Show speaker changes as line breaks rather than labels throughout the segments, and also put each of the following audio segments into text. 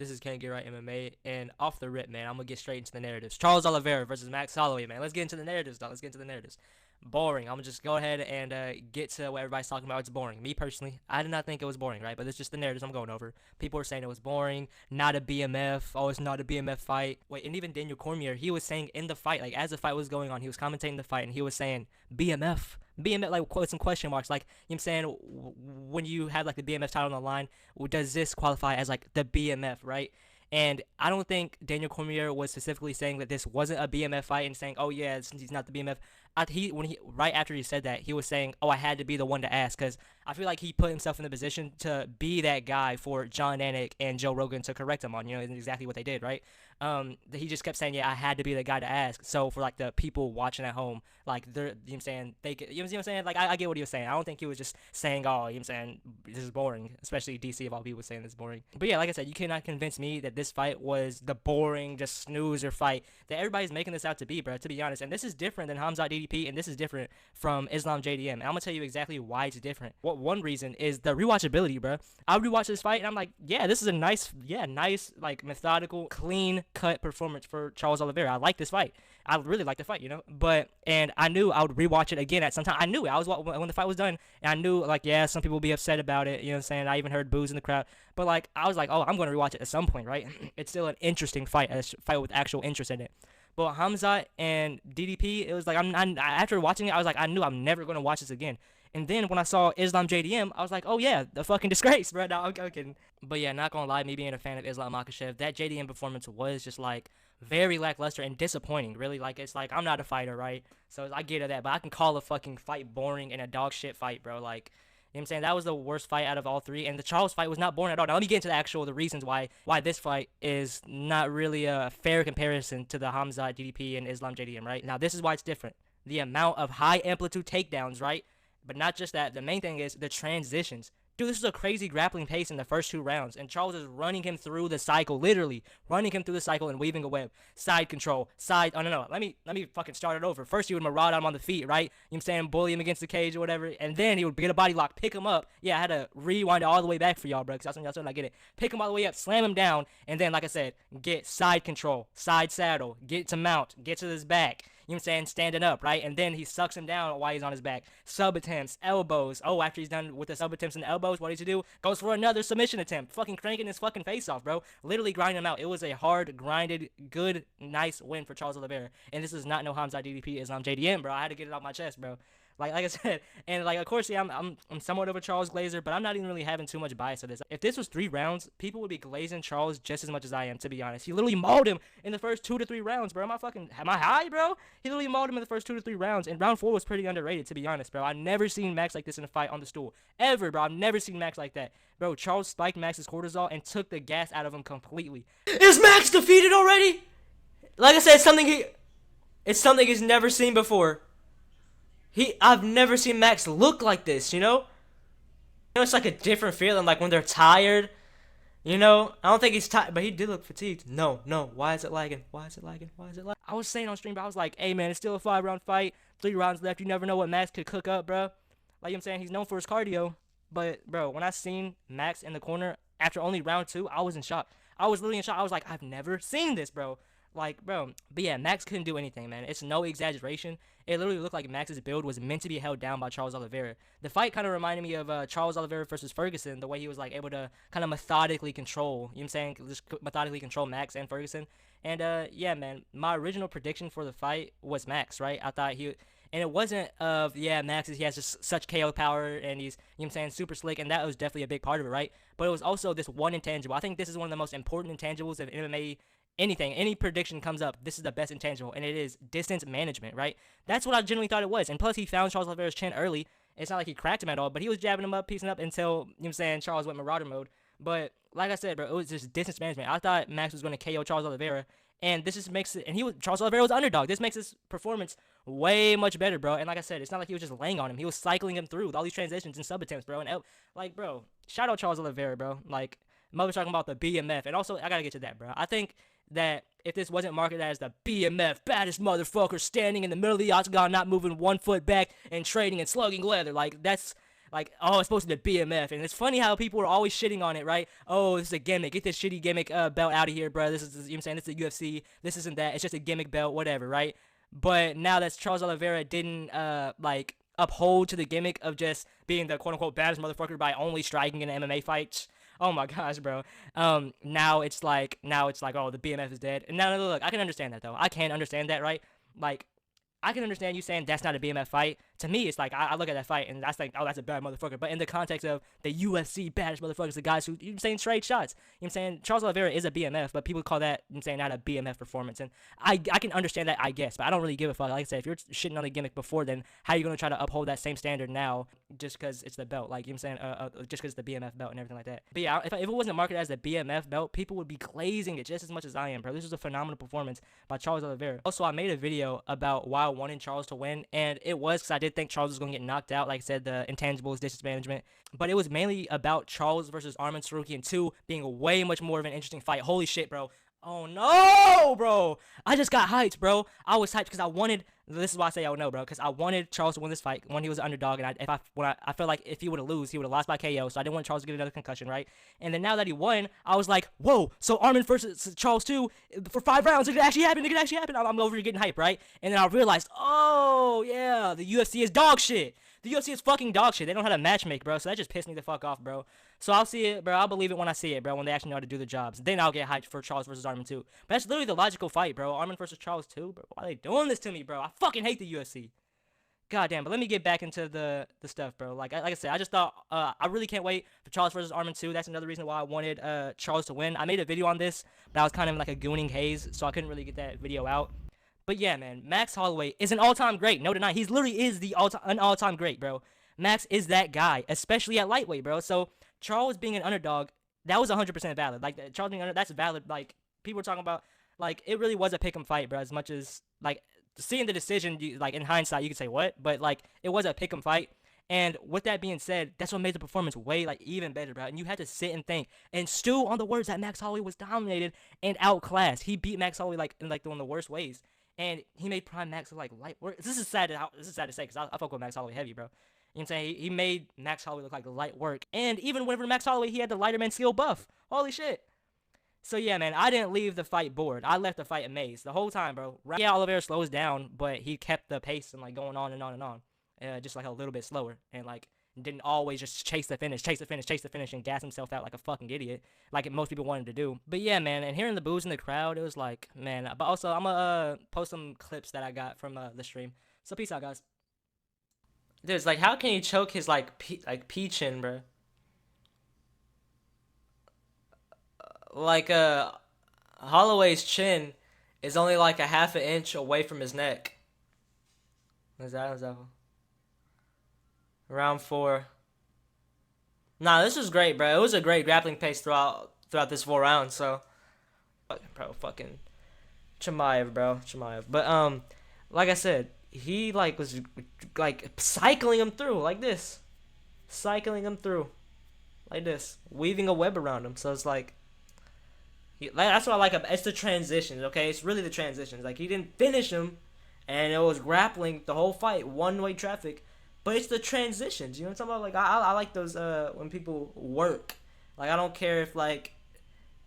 This is Can't Get Right MMA, and off the rip, man, I'm gonna get straight into the narratives. Charles Oliveira versus Max Holloway, man. Let's get into the narratives, dog. Let's get into the narratives. Boring. I'm gonna just go ahead and get to what everybody's talking about. It's boring. Me personally, I did not think it was boring, right? But it's just the narratives I'm going over. People were saying it was boring, not a BMF. Oh, it's not a BMF fight. Wait, and even Daniel Cormier, he was saying in the fight, like as the fight was going on, he was commentating the fight, and he was saying BMF. BMF, like with some question marks, like, you know what I'm saying, when you have like the BMF title on the line, does this qualify as like the BMF, right? And I don't think Daniel Cormier was specifically saying that this wasn't a BMF fight and saying, oh yeah, since he's not the BMF. When he right after he said that, he was saying, oh, I had to be the one to ask, because I feel like he put himself in the position to be that guy for John Anik and Joe Rogan to correct him on, exactly what they did, right? He just kept saying, yeah, I had to be the guy to ask. So for like the people watching at home, like they're, you know what I'm saying, you know what I'm saying, like I get what he was saying. I don't think he was just saying, oh, you know what I'm saying, this is boring, especially DC of all people saying this is boring. But yeah, like I said, you cannot convince me that this fight was the boring, just snoozer fight that everybody's making this out to be, bro, to be honest. And this is different than Hamzat DDP, and this is different from Islam JDM. And I'm gonna tell you exactly why it's different. What one reason is the rewatchability, bro. I rewatched this fight and I'm like, yeah, this is a nice, like methodical, clean cut performance for Charles Oliveira. I like this fight. I really like the fight, and I knew I would rewatch it again at some time. I knew it. I was when the fight was done, and I knew, like, yeah, some people would be upset about it, you know what I'm saying? I even heard boos in the crowd, but like, I was like, oh, I'm going to rewatch it at some point, right? It's still an interesting fight, a fight with actual interest in it. But Hamzat and DDP, it was like, after watching it, I was like, I knew I'm never going to watch this again. And then when I saw Islam JDM, I was like, oh yeah, the fucking disgrace, bro. No, I'm kidding. But yeah, not gonna lie, me being a fan of Islam Makhachev, that JDM performance was just like very lackluster and disappointing, really. Like, it's like, I'm not a fighter, right? So I get that, but I can call a fucking fight boring and a dog shit fight, bro. Like, you know what I'm saying? That was the worst fight out of all three, and the Charles fight was not boring at all. Now let me get into the reasons why this fight is not really a fair comparison to the Hamzat DDP and Islam JDM, right? Now this is why it's different. The amount of high amplitude takedowns, right? But not just that, the main thing is the transitions. Dude, this is a crazy grappling pace in the first 2 rounds, and Charles is running him through the cycle, literally running him through the cycle and weaving a web. Side control, oh no, let me fucking start it over. First he would maraud him on the feet, right? You know what I'm saying, bully him against the cage or whatever, and then he would get a body lock, pick him up. Yeah, I had to rewind it all the way back for y'all, bro, because that's when y'all started to get it. Pick him all the way up, slam him down, and then, like I said, get side control, side saddle, get to mount, get to his back. You know what I'm saying? Standing up, right? And then he sucks him down while he's on his back. Sub attempts, elbows. Oh, after he's done with the sub attempts and the elbows, what does he do? Goes for another submission attempt. Fucking cranking his fucking face off, bro. Literally grinding him out. It was a hard, grinded, good, nice win for Charles Oliveira. And this is not no Hamzat DDP. It's JDM, bro. I had to get it off my chest, bro. Like I said, and like, of course, yeah, I'm somewhat of a Charles glazer, but I'm not even really having too much bias to this. If this was 3 rounds, people would be glazing Charles just as much as I am, to be honest. He literally mauled him in the first 2 to 3 rounds, bro. Am I high, bro? He literally mauled him in the first 2 to 3 rounds, and round 4 was pretty underrated, to be honest, bro. I've never seen Max like this in a fight on the stool. Ever, bro. I've never seen Max like that. Bro, Charles spiked Max's cortisol and took the gas out of him completely. Is Max defeated already? Like I said, it's something he's never seen before. I've never seen Max look like this, it's like a different feeling, like when they're tired, I don't think he's tired, but he did look fatigued. No, why is it lagging? I was saying on stream, but I was like, hey man, it's still a 5-round fight, 3 rounds left, you never know what Max could cook up, bro. Like, you know what I'm saying, he's known for his cardio, but bro, when I seen Max in the corner after only round 2, I was in shock. I was literally in shock. I was like, I've never seen this, bro. Like, bro, but yeah, Max couldn't do anything, man. It's no exaggeration. It literally looked like Max's build was meant to be held down by Charles Oliveira. The fight kind of reminded me of Charles Oliveira versus Ferguson, the way he was like able to kind of methodically control, you know what I'm saying, just methodically control Max and Ferguson. And yeah, man, my original prediction for the fight was Max, right? I thought and it wasn't he has just such KO power and he's, you know what I'm saying, super slick, and that was definitely a big part of it, right? But it was also this one intangible. I think this is one of the most important intangibles of MMA. Any prediction comes up, this is the best intangible, and it is distance management, right? That's what I genuinely thought it was. And plus, he found Charles Oliveira's chin early. It's not like he cracked him at all, but he was jabbing him up, piecing up until, you know what I'm saying, Charles went marauder mode. But like I said, bro, it was just distance management. I thought Max was going to KO Charles Oliveira, and this just makes it, and Charles Oliveira was underdog. This makes his performance way much better, bro. And like I said, it's not like he was just laying on him. He was cycling him through with all these transitions and sub attempts, bro. And like, bro, shout out Charles Oliveira, bro. Like, Mother's talking about the BMF, and also I gotta get to that, bro. I think that if this wasn't marketed as the BMF, baddest motherfucker standing in the middle of the octagon, not moving 1 foot back and trading and slugging leather, like, that's like, oh, it's supposed to be the BMF, and it's funny how people are always shitting on it, right? Oh, this is a gimmick. Get this shitty gimmick belt out of here, bro. This is, you know what I'm saying? This is the UFC. This isn't that. It's just a gimmick belt, whatever, right? But now that Charles Oliveira didn't like uphold to the gimmick of just being the quote unquote baddest motherfucker by only striking in MMA fights. Oh my gosh, bro. Now it's like, oh, the BMF is dead. And now look, I can understand that though. I can understand that, right? Like, I can understand you saying that's not a BMF fight. To me, it's like, I look at that fight and that's like, oh, that's a bad motherfucker. But in the context of the UFC baddest motherfuckers, the guys who, you're saying straight shots. You know what I'm saying? Charles Oliveira is a BMF, but people call that, you know what I'm saying, not a BMF performance. And I can understand that, I guess, but I don't really give a fuck. Like I said, if you're shitting on the gimmick before, then how are you going to try to uphold that same standard now just because it's the belt? Like, you know what I'm saying? Just because it's the BMF belt and everything like that. But yeah, if it wasn't marketed as the BMF belt, people would be glazing it just as much as I am, bro. This was a phenomenal performance by Charles Oliveira. Also, I made a video about why I wanted Charles to win, and it was because I did think Charles was going to get knocked out. Like I said, the intangibles, distance management. But it was mainly about Charles versus Arman Tsarukyan 2 being way much more of an interesting fight. Holy shit, bro. Oh no, bro. I just got hyped, bro. I was hyped because I wanted, this is why I say oh no, bro, because I wanted Charles to win this fight when he was an underdog, and I felt like if he would have lost, he would have lost by KO, so I didn't want Charles to get another concussion, right? And then now that he won, I was like, whoa, so Arman versus Charles 2 for 5 rounds, it could actually happen, I'm over here getting hyped, right? And then I realized, oh yeah, the UFC is dog shit. The UFC is fucking dog shit. They don't know how to matchmake, bro. So that just pissed me the fuck off, bro. So I'll see it, bro. I'll believe it when I see it, bro. When they actually know how to do the jobs. Then I'll get hyped for Charles versus Arman 2. But that's literally the logical fight, bro. Arman versus Charles 2, bro. Why are they doing this to me, bro? I fucking hate the UFC. God damn. But let me get back into the stuff, bro. Like I said, I just thought, I really can't wait for Charles versus Arman 2. That's another reason why I wanted Charles to win. I made a video on this, but I was kind of in like a gooning haze, so I couldn't really get that video out. But yeah, man. Max Holloway is an all-time great. No denying. He literally is an all-time great, bro. Max is that guy, especially at lightweight, bro. So Charles being an underdog, that was 100% valid. Like, Charles being that's valid. Like, people were talking about, like, it really was a pick'em fight, bro. As much as, like, seeing the decision, like, in hindsight, you could say what, but like, it was a pick'em fight. And with that being said, that's what made the performance way, like, even better, bro. And you had to sit and think and stew on the words that Max Holloway was dominated and outclassed. He beat Max Holloway, like, in like one of the worst ways. And he made Prime Max look like light work. This is sad to say, because I fuck with Max Holloway heavy, bro. You know what I'm saying? He made Max Holloway look like light work. And even whenever Max Holloway, he had the lighter man skill buff. Holy shit. So yeah, man, I didn't leave the fight bored. I left the fight amazed the whole time, bro. Yeah, Oliveira slows down, but he kept the pace and like going on and on and on. Just like a little bit slower. And like didn't always just chase the finish, and gas himself out like a fucking idiot, like most people wanted to do. But yeah, man, and hearing the boos in the crowd, it was like, man. But also, I'm gonna post some clips that I got from the stream. So peace out, guys. Dude, it's like, how can he choke his like pea chin, bro? Like Holloway's chin is only like a half an inch away from his neck. What's that? Round 4. Nah, this was great, bro. It was a great grappling pace throughout this 4 rounds. So, fucking Chimaev, bro, Chimaev. But like I said, he like was like cycling him through like this, weaving a web around him. So it's like, that's what I like about it's the transitions. Okay, it's really the transitions. Like, he didn't finish him, and it was grappling the whole fight, one-way traffic. But it's the transitions, you know what I'm talking about? Like, I like those when people work. Like, I don't care if like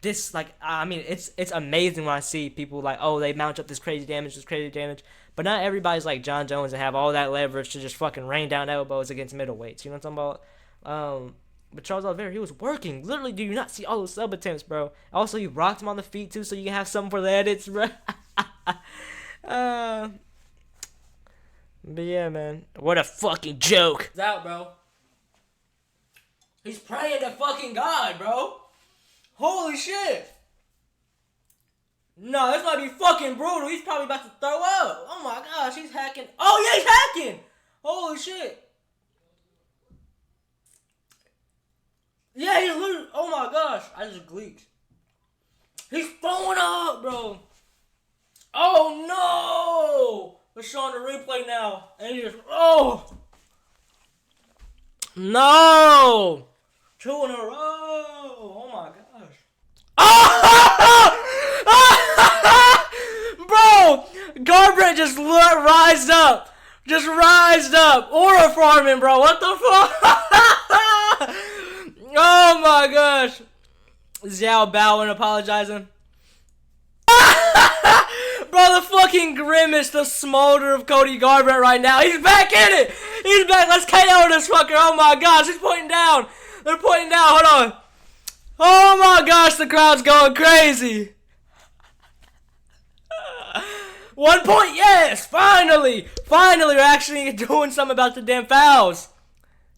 this, like, I mean, it's amazing when I see people like, oh, they mount up this crazy damage. But not everybody's like John Jones and have all that leverage to just fucking rain down elbows against middleweights. You know what I'm talking about? But Charles Oliveira, he was working. Literally, do you not see all those sub attempts, bro? Also, you rocked him on the feet too, so you can have something for the edits, bro. But yeah, man. What a fucking joke. He's out, bro. He's praying to fucking God, bro. Holy shit. No, this might be fucking brutal. He's probably about to throw up. Oh my gosh, he's hacking. Oh yeah, he's hacking. Holy shit. Yeah, he's literally. Oh my gosh, I just gleeked. He's throwing up, bro. Oh no. We're showing the replay now. And he just, oh. No. 2 in a row. Oh my gosh. Oh! Bro, Garbrandt just rised up Just rised up. Aura farming, bro. What the fuck? Oh my gosh. Xiao bowing, apologizing. Bro, the fucking grimace, the smolder of Cody Garbrandt right now. He's back in it. He's back. Let's KO this fucker. Oh my gosh. He's pointing down. They're pointing down. Hold on. Oh my gosh. The crowd's going crazy. 1 point. Yes. Finally. Finally, we're actually doing something about the damn fouls.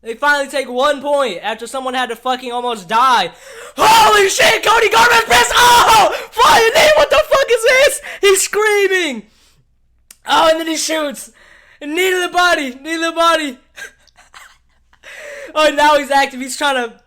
They finally take 1 point after someone had to fucking almost die. Holy shit, Cody Garbrandt press. Oh, flying knee. What the fuck is this? He's screaming. Oh, and then he shoots. Knee to the body. Knee to the body. Oh, now he's active. He's trying to